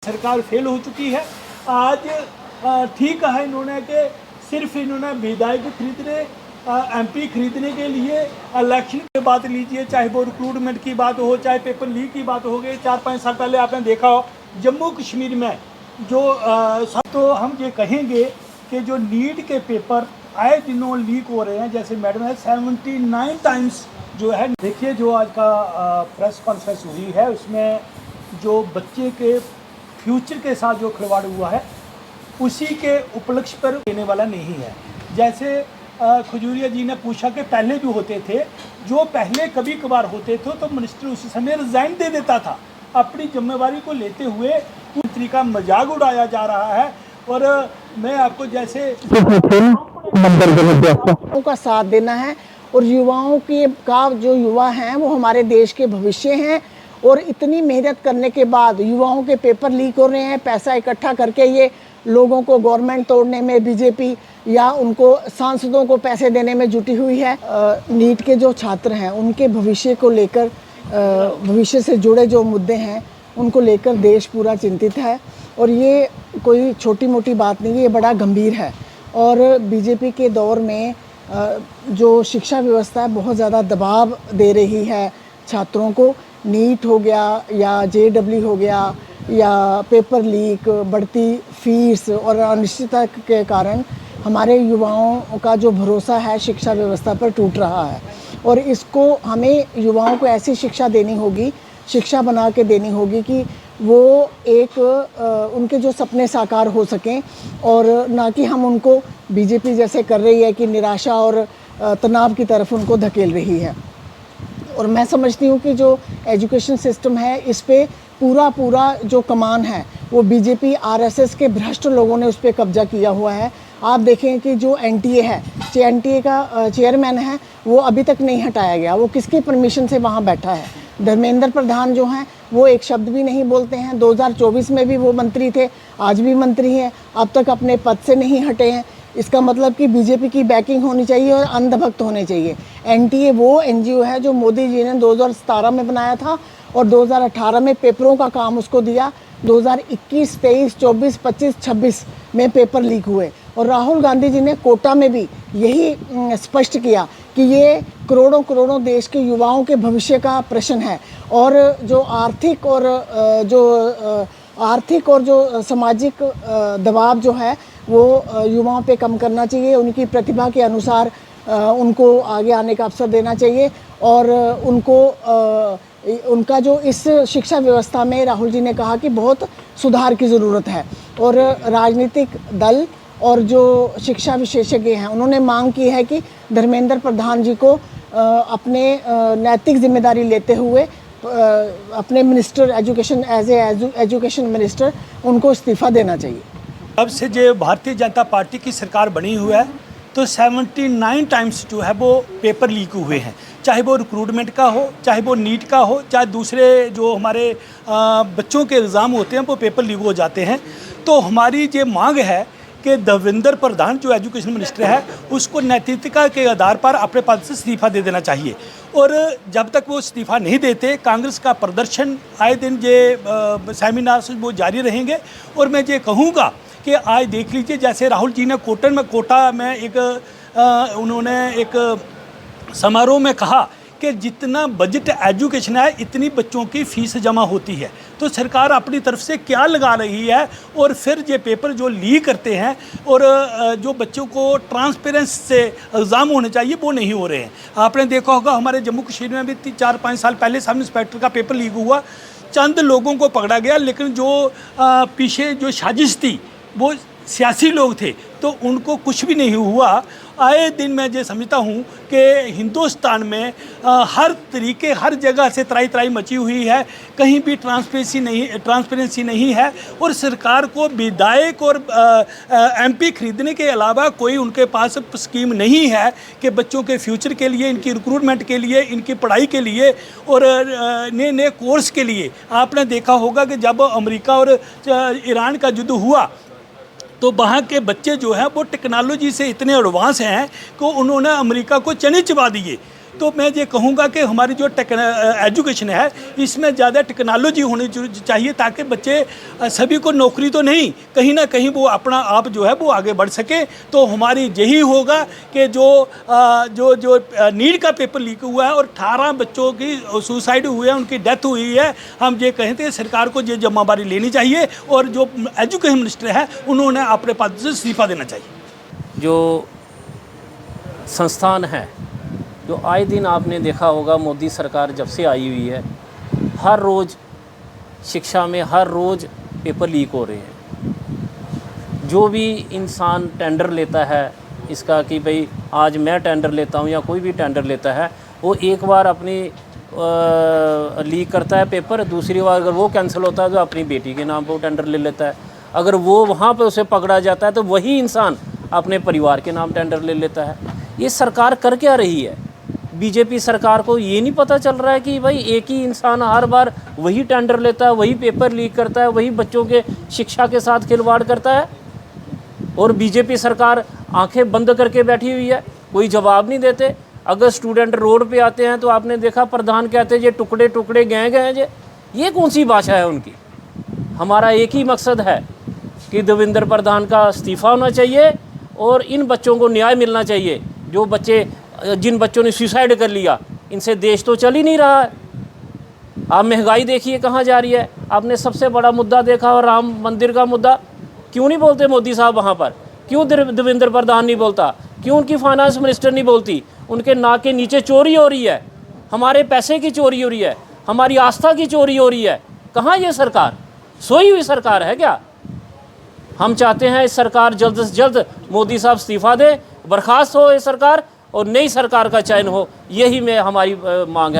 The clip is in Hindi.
सरकार फेल हो चुकी है। आज ठीक है इन्होंने कि सिर्फ इन्होंने विधायक खरीदने एमपी खरीदने के लिए इलेक्शन की बात लीजिए, चाहे वो रिक्रूटमेंट की बात हो, चाहे पेपर लीक की बात हो गई। 4-5 साल पहले आपने देखा हो जम्मू कश्मीर में जो सब, तो हम ये कहेंगे कि जो नीट के पेपर आए दिनों लीक हो रहे हैं, जैसे मैडम है 79 टाइम्स जो है। देखिए जो आज का प्रेस कॉन्फ्रेंस हुई है उसमें जो बच्चे के फ्यूचर के साथ जो खिलवाड़ हुआ है उसी के उपलक्ष्य पर देने वाला नहीं है। जैसे खजूरिया जी ने पूछा कि पहले भी होते थे, जो पहले कभी कभार होते थे तो मिनिस्टर उसी समय रिजाइन दे देता था। अपनी जिम्मेवारी को लेते हुए मंत्री का मजाक उड़ाया जा रहा है। और मैं आपको जैसे का साथ देना है और युवाओं के का जो युवा हैं वो हमारे देश के भविष्य हैं। और इतनी मेहनत करने के बाद युवाओं के पेपर लीक हो रहे हैं, पैसा इकट्ठा करके ये लोगों को गवर्नमेंट तोड़ने में बीजेपी या उनको सांसदों को पैसे देने में जुटी हुई है। नीट के जो छात्र हैं उनके भविष्य को लेकर, भविष्य से जुड़े जो मुद्दे हैं उनको लेकर देश पूरा चिंतित है। और ये कोई छोटी मोटी बात नहीं है, ये बड़ा गंभीर है। और बीजेपी के दौर में जो शिक्षा व्यवस्था है बहुत ज़्यादा दबाव दे रही है छात्रों को। नीट हो गया या जेडब्ल्यू हो गया या पेपर लीक, बढ़ती फीस और अनिश्चितता के कारण हमारे युवाओं का जो भरोसा है शिक्षा व्यवस्था पर टूट रहा है। और इसको हमें युवाओं को ऐसी शिक्षा देनी होगी, शिक्षा बना के देनी होगी कि वो एक उनके जो सपने साकार हो सकें, और ना कि हम उनको बीजेपी जैसे कर रही है कि निराशा और तनाव की तरफ उनको धकेल रही है। और मैं समझती हूँ कि जो एजुकेशन सिस्टम है इस पे पूरा जो कमान है वो बीजेपी आरएसएस के भ्रष्ट लोगों ने उस पर कब्जा किया हुआ है। आप देखें कि जो एनटीए है, एनटीए का चेयरमैन है वो अभी तक नहीं हटाया गया। वो किसकी परमिशन से वहाँ बैठा है? धर्मेंद्र प्रधान जो हैं वो एक शब्द भी नहीं बोलते हैं। 2024 में भी वो मंत्री थे, आज भी मंत्री हैं, अब तक अपने पद से नहीं हटे हैं। इसका मतलब कि बीजेपी की बैकिंग होनी चाहिए और अंधभक्त होने चाहिए। एनटीए वो एनजीओ है जो मोदी जी ने 2017 में बनाया था और 2018 में पेपरों का काम उसको दिया। 2021, 23, 24, 25, 26 में पेपर लीक हुए। और राहुल गांधी जी ने कोटा में भी यही स्पष्ट किया कि ये करोड़ों देश के युवाओं के भविष्य का प्रश्न है। और जो आर्थिक और जो सामाजिक दबाव जो है वो युवाओं पे कम करना चाहिए। उनकी प्रतिभा के अनुसार उनको आगे आने का अवसर देना चाहिए। और उनका जो इस शिक्षा व्यवस्था में राहुल जी ने कहा कि बहुत सुधार की ज़रूरत है। और राजनीतिक दल और जो शिक्षा विशेषज्ञ हैं उन्होंने मांग की है कि धर्मेंद्र प्रधान जी को अपने नैतिक जिम्मेदारी लेते हुए अपने मिनिस्टर एजुकेशन एजुकेशन मिनिस्टर उनको इस्तीफ़ा देना चाहिए। अब से जो भारतीय जनता पार्टी की सरकार बनी हुई है तो 79 टाइम्स जो है वो पेपर लीक हुए हैं, चाहे वो रिक्रूटमेंट का हो, चाहे वो नीट का हो, चाहे दूसरे जो हमारे बच्चों के एग्ज़ाम होते हैं वो पेपर लीक हो जाते हैं। तो हमारी ये मांग है कि धर्मेंद्र प्रधान जो एजुकेशन मिनिस्टर है उसको नैतिकता के आधार पर अपने पद से इस्तीफ़ा दे देना चाहिए। और जब तक वो इस्तीफ़ा नहीं देते कांग्रेस का प्रदर्शन आए दिन ये सेमिनार वो जारी रहेंगे। और मैं ये कहूँगा कि आज देख लीजिए जैसे राहुल जी ने कोटा में एक उन्होंने एक समारोह में कहा कि जितना बजट एजुकेशन है इतनी बच्चों की फ़ीस जमा होती है। तो सरकार अपनी तरफ से क्या लगा रही है? और फिर ये पेपर जो लीक करते हैं और जो बच्चों को ट्रांसपेरेंस से एग्ज़ाम होने चाहिए वो नहीं हो रहे हैं। आपने देखा होगा हमारे जम्मू कश्मीर में भी 4-5 साल पहले सब इंस्पेक्टर का पेपर लीक हुआ, चंद लोगों को पकड़ा गया, लेकिन जो पीछे जो साजिश थी वो सियासी लोग थे तो उनको कुछ भी नहीं हुआ। आए दिन मैं ये समझता हूँ कि हिंदुस्तान में हर तरीके हर जगह से त्राई मची हुई है, कहीं भी ट्रांसपेरेंसी नहीं है। और सरकार को विधायक और एमपी खरीदने के अलावा कोई उनके पास स्कीम नहीं है कि बच्चों के फ्यूचर के लिए, इनकी रिक्रूटमेंट के लिए, इनकी पढ़ाई के लिए और नए कोर्स के लिए। आपने देखा होगा कि जब अमेरिका और ईरान का युद्ध हुआ तो वहाँ के बच्चे जो हैं वो टेक्नोलॉजी से इतने एडवांस हैं कि उन्होंने अमेरिका को चने चबा दिए। तो मैं ये कहूँगा कि हमारी जो एजुकेशन है इसमें ज़्यादा टेक्नोलॉजी होनी चाहिए, ताकि बच्चे सभी को नौकरी तो नहीं, कहीं ना कहीं वो अपना आप जो है वो आगे बढ़ सके। तो हमारी यही होगा कि जो नीट का पेपर लीक हुआ है और 18 बच्चों की सुसाइड हुए हैं, उनकी डेथ हुई है, हम ये कहते हैं सरकार को ये जिम्मेदारी लेनी चाहिए और जो एजुकेशन मिनिस्टर है उन्होंने अपने पद से इस्तीफा देना चाहिए। जो संस्थान है, जो आए दिन आपने देखा होगा मोदी सरकार जब से आई हुई है, हर रोज़ शिक्षा में हर रोज़ पेपर लीक हो रहे हैं। जो भी इंसान टेंडर लेता है इसका कि भाई आज मैं टेंडर लेता हूँ या कोई भी टेंडर लेता है, वो एक बार अपनी लीक करता है पेपर, दूसरी बार अगर वो कैंसिल होता है तो अपनी बेटी के नाम पर वो टेंडर ले लेता है। अगर वो वहाँ पे उसे पकड़ा जाता है तो वही इंसान अपने परिवार के नाम टेंडर ले लेता है। ये सरकार कर क्या रही है? बीजेपी सरकार को ये नहीं पता चल रहा है कि भाई एक ही इंसान हर बार वही टेंडर लेता है, वही पेपर लीक करता है, वही बच्चों के शिक्षा के साथ खिलवाड़ करता है, और बीजेपी सरकार आंखें बंद करके बैठी हुई है, कोई जवाब नहीं देते। अगर स्टूडेंट रोड पे आते हैं तो आपने देखा प्रधान कहते हैं ये टुकड़े टुकड़े गए गए, ये कौन सी भाषा है उनकी? हमारा एक ही मकसद है कि देवेंद्र प्रधान का इस्तीफ़ा होना चाहिए और इन बच्चों को न्याय मिलना चाहिए। जो बच्चे, जिन बच्चों ने सुसाइड कर लिया, इनसे देश तो चल ही नहीं रहा है। आप महंगाई देखिए कहाँ जा रही है। आपने सबसे बड़ा मुद्दा देखा और राम मंदिर का मुद्दा, क्यों नहीं बोलते मोदी साहब वहाँ पर? क्यों देवेंद्र प्रधान नहीं बोलता? क्यों उनकी फाइनेंस मिनिस्टर नहीं बोलती? उनके नाक के नीचे चोरी हो रही है, हमारे पैसे की चोरी हो रही है, हमारी आस्था की चोरी हो रही है। कहाँ ये सरकार? सोई हुई सरकार है क्या? हम चाहते हैं इस सरकार जल्द से जल्द मोदी साहब इस्तीफ़ा दे, बर्खास्त हो ये सरकार और नई सरकार का चयन हो, यही में हमारी मांग है।